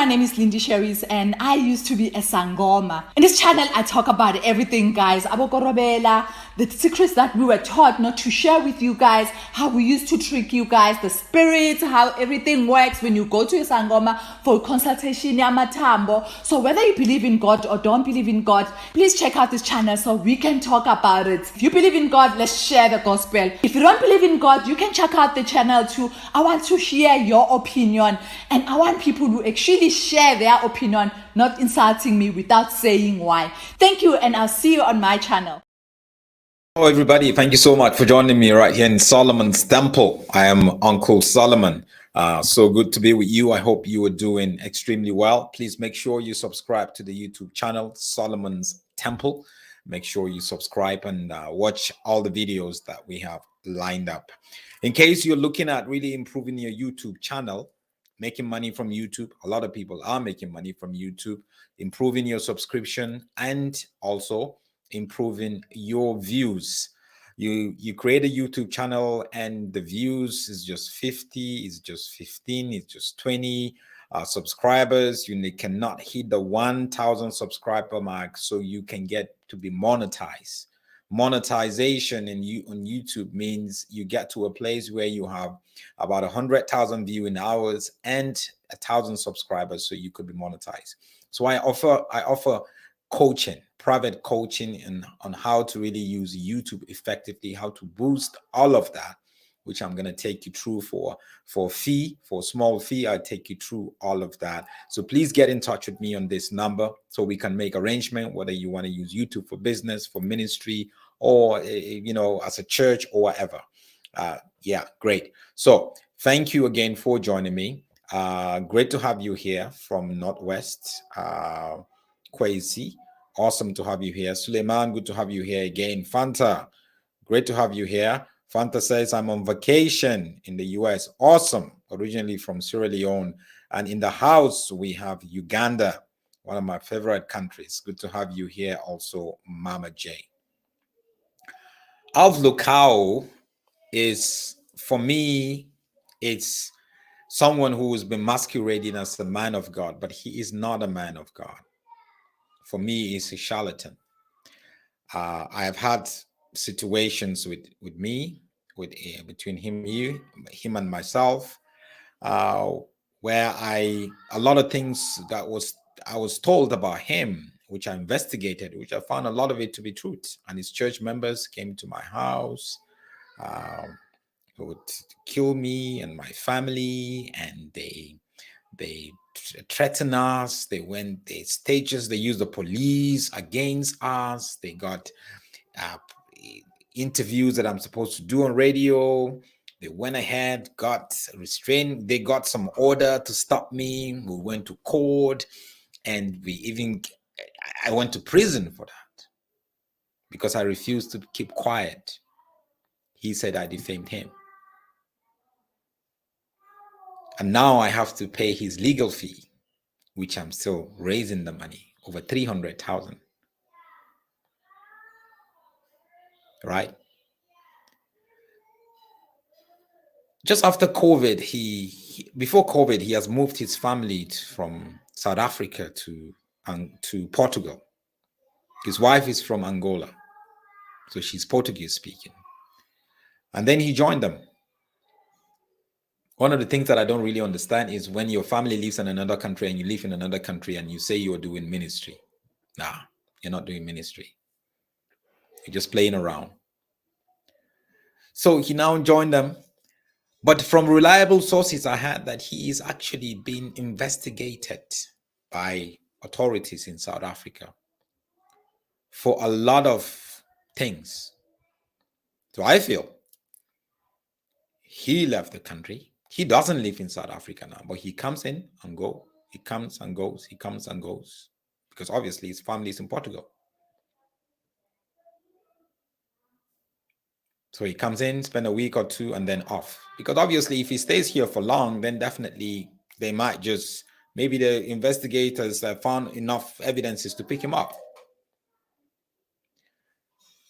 my name is Lindy Sherries and I used to be a Sangoma. In this channel, I talk about everything, guys. Abokorobela, the secrets that we were taught not to share with you guys, how we used to trick you guys, the spirits, how everything works when you go to a Sangoma for consultation, Yamatambo. So whether you believe in God or don't believe in God, please check out this channel so we can talk about it. If you believe in God, let's share the gospel. If you don't believe in God, you can check out the channel too. I want to hear your opinion and I want people to actually share their opinion, not insulting me without saying why. Thank you, and I'll see you on my channel. Hello everybody, thank you so much for joining me right here in Solomon's Temple. I am Uncle Solomon. So good to be with you. I hope you are doing extremely well. Please make sure you subscribe to the YouTube channel, Solomon's Temple. Make sure you subscribe and watch all the videos that we have lined up. In case you're looking at really improving your YouTube channel, making money from YouTube, a lot of people are making money from YouTube, improving your subscription and also improving your views. You create a YouTube channel and the views is just 50, it's just 15, it's just 20 subscribers. You cannot hit the 1,000 subscriber mark so you can get to be monetized. Monetization on YouTube means you get to a place where you have about 100,000 viewing hours and 1,000 subscribers so you could be monetized. So I offer coaching, private coaching on how to really use YouTube effectively, how to boost all of that, which I'm going to take you through for a small fee. I'll take you through all of that. So please get in touch with me on this number so we can make arrangement, whether you want to use YouTube for business, for ministry, or as a church or whatever. Yeah, great. So thank you again for joining me. Great to have you here from Northwest. Kwesi, awesome to have you here. Suleiman, good to have you here again. Fanta, great to have you here. Fanta says, I'm on vacation in the US. Awesome. Originally from Sierra Leone. And in the house, we have Uganda, one of my favorite countries. Good to have you here also, Mama J. Alv Lukau is, for me, it's someone who has been masquerading as a man of God, but he is not a man of God. For me, he's a charlatan. I have had situations between him and myself, where a lot of things that I was told about him, which I investigated, which I found a lot of it to be truth. And his church members came to my house, who would kill me and my family, and they threaten us. They used the police against us. They got interviews that I'm supposed to do on radio. They went ahead, got restrained. They got some order to stop me. We went to court, and I went to prison for that because I refused to keep quiet. He said I defamed him. And now I have to pay his legal fee, which I'm still raising the money, over 300,000. Right? Just after COVID, before COVID, he has moved his family from South Africa to Portugal. His wife is from Angola, so she's Portuguese speaking. And then he joined them. One of the things that I don't really understand is when your family lives in another country and you live in another country and you say you're doing ministry. Nah, you're not doing ministry. You're just playing around. So he now joined them. But from reliable sources, I heard that he is actually being investigated by authorities in South Africa for a lot of things. So I feel he left the country. He doesn't live in South Africa now, but he comes in and goes. He comes and goes. He comes and goes. Because obviously his family is in Portugal. So he comes in, spend a week or two, and then off. Because obviously if he stays here for long, then definitely they might just, maybe the investigators have found enough evidences to pick him up.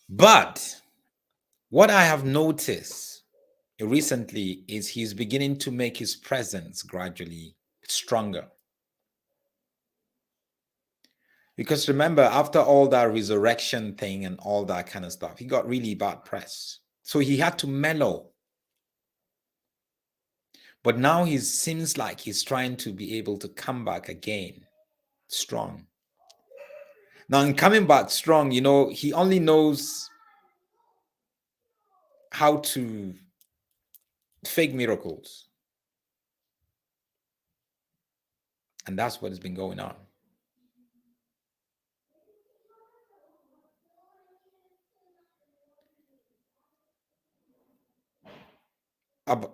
But what I have noticed recently is he's beginning to make his presence gradually stronger. Because remember, after all that resurrection thing and all that kind of stuff, he got really bad press. So he had to mellow. But now he seems like he's trying to be able to come back again strong. Now, in coming back strong, you know, he only knows how to fake miracles. And that's what has been going on.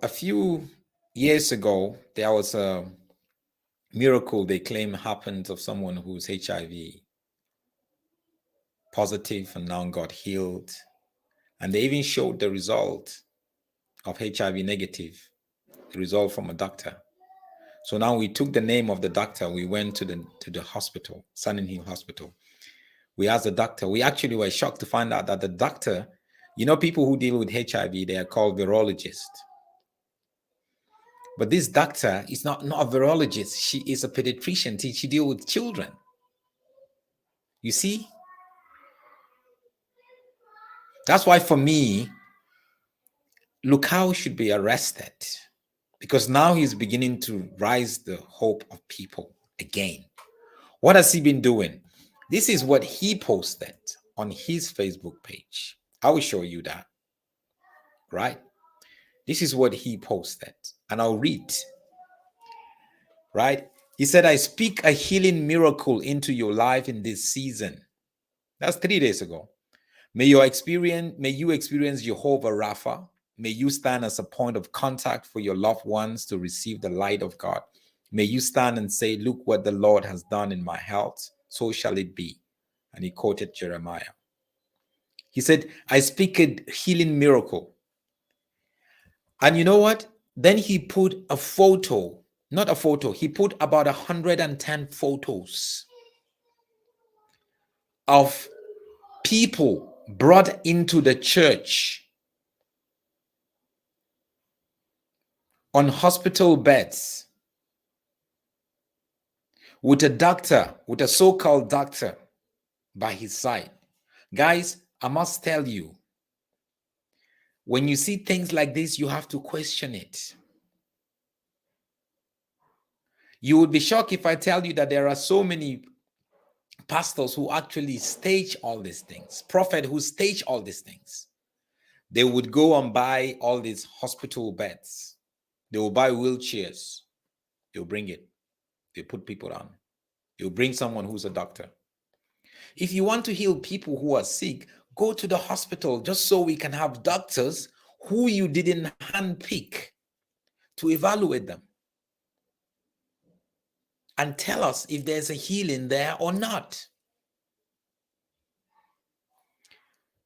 A few years ago, there was a miracle they claim happened of someone who's HIV positive and now got healed. And they even showed the result of HIV negative, the result from a doctor. So now we took the name of the doctor. We went to the hospital, Sun Hill Hospital. We asked the doctor. We actually were shocked to find out that the doctor, you know, people who deal with HIV, they are called virologists. But this doctor is not a virologist. She is a pediatrician. She deals with children. You see? That's why for me, Lukau should be arrested, because now he's beginning to rise the hope of people again. What has he been doing? This is what he posted on his Facebook page. I will show you that, right? This is what he posted, and I'll read, right? He said, I speak a healing miracle into your life in this season. That's 3 days ago. May you experience Jehovah Rapha. May you stand as a point of contact for your loved ones to receive the light of God. May you stand and say, look what the Lord has done in my health, so shall it be. And he quoted Jeremiah. He said, I speak a healing miracle. And you know what? Then he put a photo, not a photo, he put about 110 photos of people brought into the church on hospital beds with a doctor, with a so-called doctor by his side. Guys, I must tell you, when you see things like this, you have to question it. You would be shocked if I tell you that there are so many pastors who actually stage all these things, prophets who stage all these things. They would go and buy all these hospital beds. They will buy wheelchairs. They'll bring it. They put people on. They'll bring someone who's a doctor. If you want to heal people who are sick, go to the hospital just so we can have doctors who you didn't handpick to evaluate them and tell us if there's a healing there or not.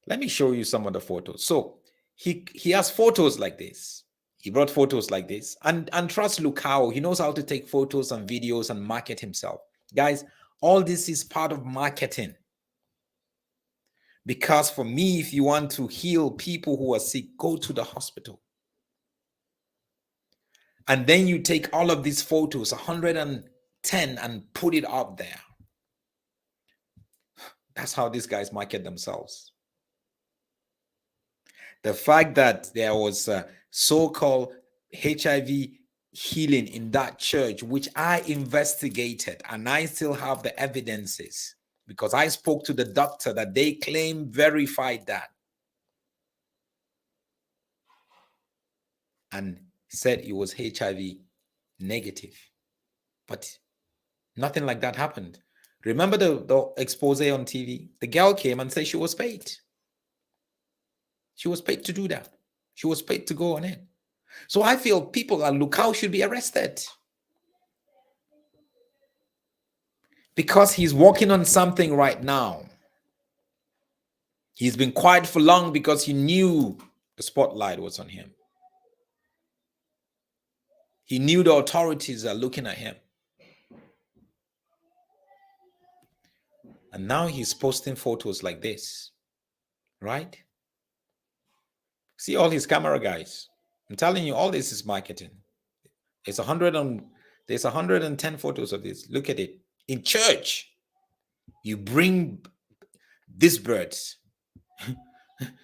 Let me show you some of the photos. So he has photos like this. He brought photos like this. And trust Lukau, he knows how to take photos and videos and market himself. Guys, all this is part of marketing. Because for me, if you want to heal people who are sick, go to the hospital. And then you take all of these photos, 110, and put it up there. That's how these guys market themselves. The fact that there was a so-called HIV healing in that church, which I investigated, and I still have the evidences, because I spoke to the doctor that they claim verified that. And said it was HIV negative. But nothing like that happened. Remember the expose on TV? The girl came and said she was paid. She was paid to do that. She was paid to go on it. So I feel people like Lukau should be arrested. Because he's working on something right now. He's been quiet for long because he knew the spotlight was on him. He knew the authorities are looking at him. And now he's posting photos like this, right? See all his camera guys. I'm telling you, all this is marketing. There's 110 photos of this. Look at it. In church. You bring these birds.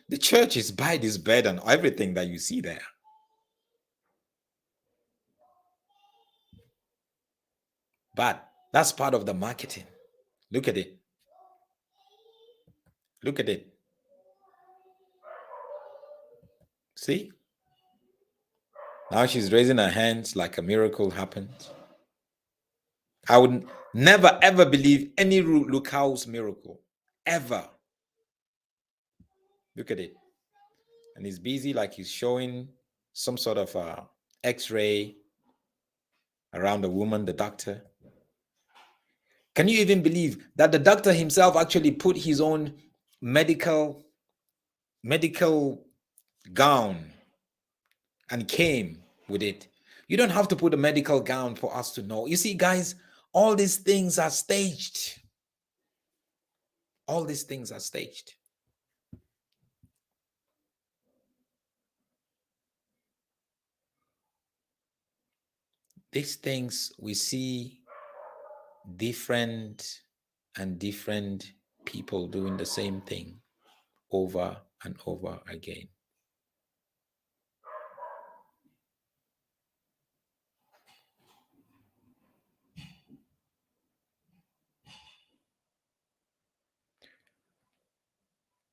The church is by this bed and everything that you see there. But that's part of the marketing. Look at it. Look at it. See? Now she's raising her hands like a miracle happened. I would never ever believe any Lucau's miracle. Ever. Look at it. And he's busy like he's showing some sort of x-ray around the woman, the doctor. Can you even believe that the doctor himself actually put his own medical gown and came with it? You don't have to put a medical gown for us to know. You see, guys, all these things are staged. All these things are staged. These things we see different people doing the same thing over and over again.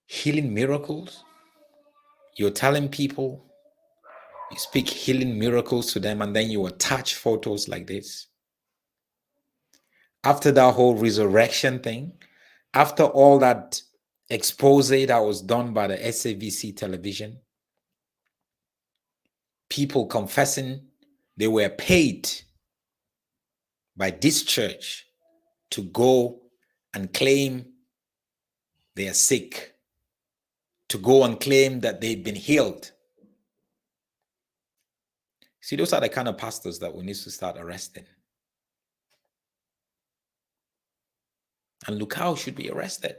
Healing miracles. You're telling people, you speak healing miracles to them, and then you attach photos like this. After that whole resurrection thing, after all that expose that was done by the SAVC television, people confessing they were paid by this church to go and claim they are sick, to go and claim that they've been healed. See, those are the kind of pastors that we need to start arresting. And Lucau should be arrested.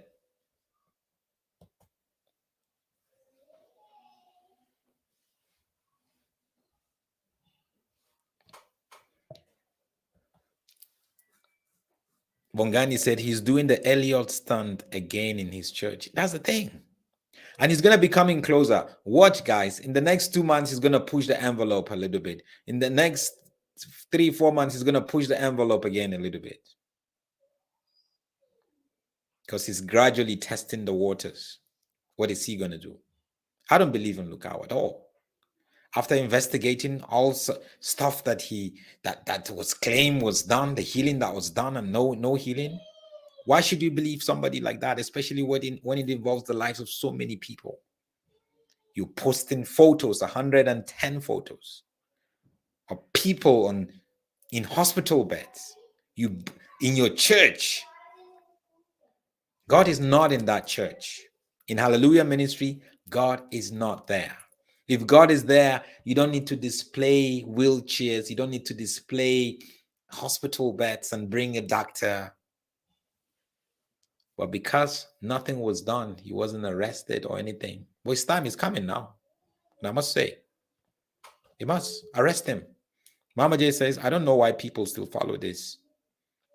Bongani said he's doing the Elliot stunt again in his church. That's the thing. And he's going to be coming closer. Watch, guys. In the next 2 months, he's going to push the envelope a little bit. In the next 3-4 months, he's going to push the envelope again a little bit. Because he's gradually testing the waters. What is he going to do? I don't believe in Lucau at all. After investigating all stuff that that was claimed was done, the healing that was done and no healing, why should you believe somebody like that, especially when it involves the lives of so many people? You're posting photos, 110 photos of people in hospital beds. You in your church. God is not in that church. In Hallelujah Ministry, God is not there. If God is there, you don't need to display wheelchairs. You don't need to display hospital beds and bring a doctor. But because nothing was done, he wasn't arrested or anything. But his time is coming now. And I must say, you must arrest him. Mama J says, I don't know why people still follow this.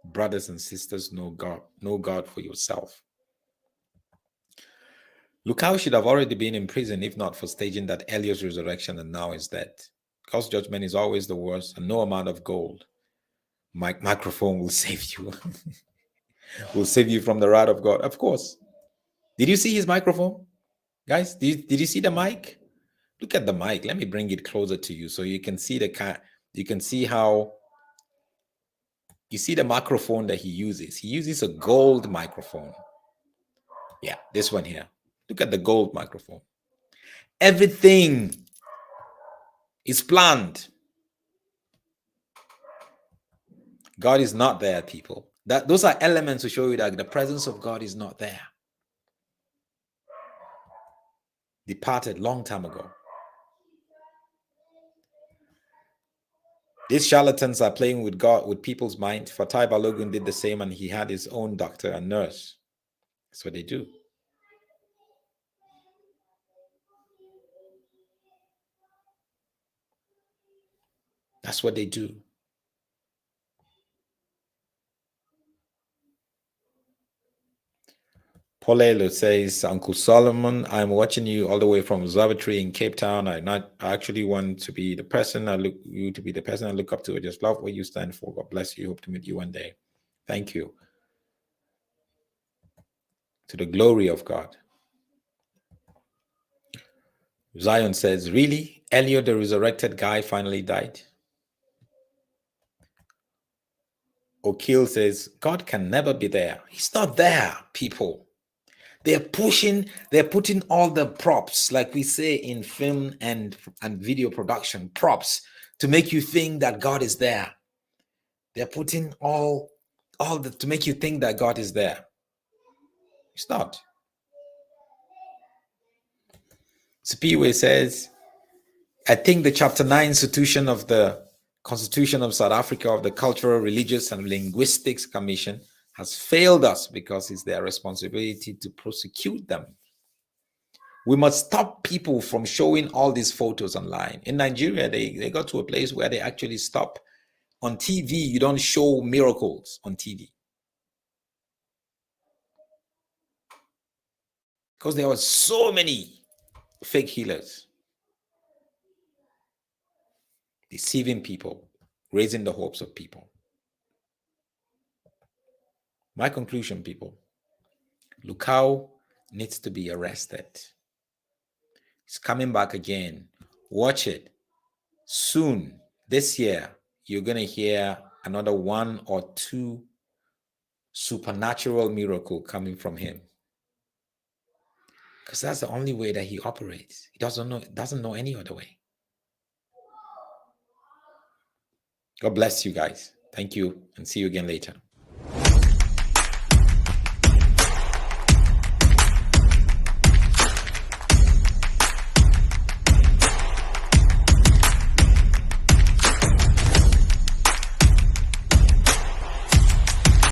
Brothers and sisters, know God for yourself. Lucau should have already been in prison if not for staging that Eliot's resurrection and now is dead. God's judgment is always the worst, and no amount of gold, microphone will save you. Will save you from the wrath of God. Of course. Did you see his microphone? Guys, did you see the mic? Look at the mic. Let me bring it closer to you so you can see you can see how you see the microphone that he uses. He uses a gold microphone. Yeah, this one here. Look at the gold microphone. Everything is planned. God is not there, people. Those are elements to show you that the presence of God is not there. Departed long time ago. These charlatans are playing with God, with people's mind. Fatai Balogun did the same, and he had his own doctor and nurse. That's what they do. That's what they do. Polelo says, Uncle Solomon, I'm watching you all the way from Observatory in Cape Town. I actually want to be the person I look up to. I just love what you stand for. God bless you. Hope to meet you one day. Thank you. To the glory of God. Zion says, really? Elio, the resurrected guy, finally died? O'Keel says, God can never be there. He's not there, people. They're putting all the props, like we say in film and video production, props to make you think that God is there. They're putting all to make you think that God is there. It's not. Sipiwe says, I think the Chapter 9 institution of the Constitution of South Africa of the Cultural, Religious and Linguistics Commission has failed us because it's their responsibility to prosecute them. We must stop people from showing all these photos online. In Nigeria, they got to a place where they actually stop. On TV, you don't show miracles on TV. Because there were so many fake healers. Deceiving people, raising the hopes of people. My conclusion, people, Lukau needs to be arrested. He's coming back again. Watch it. Soon, this year, you're going to hear another 1 or 2 supernatural miracle coming from him. Because that's the only way that he operates. He doesn't know any other way. God bless you guys. Thank you, and see you again later.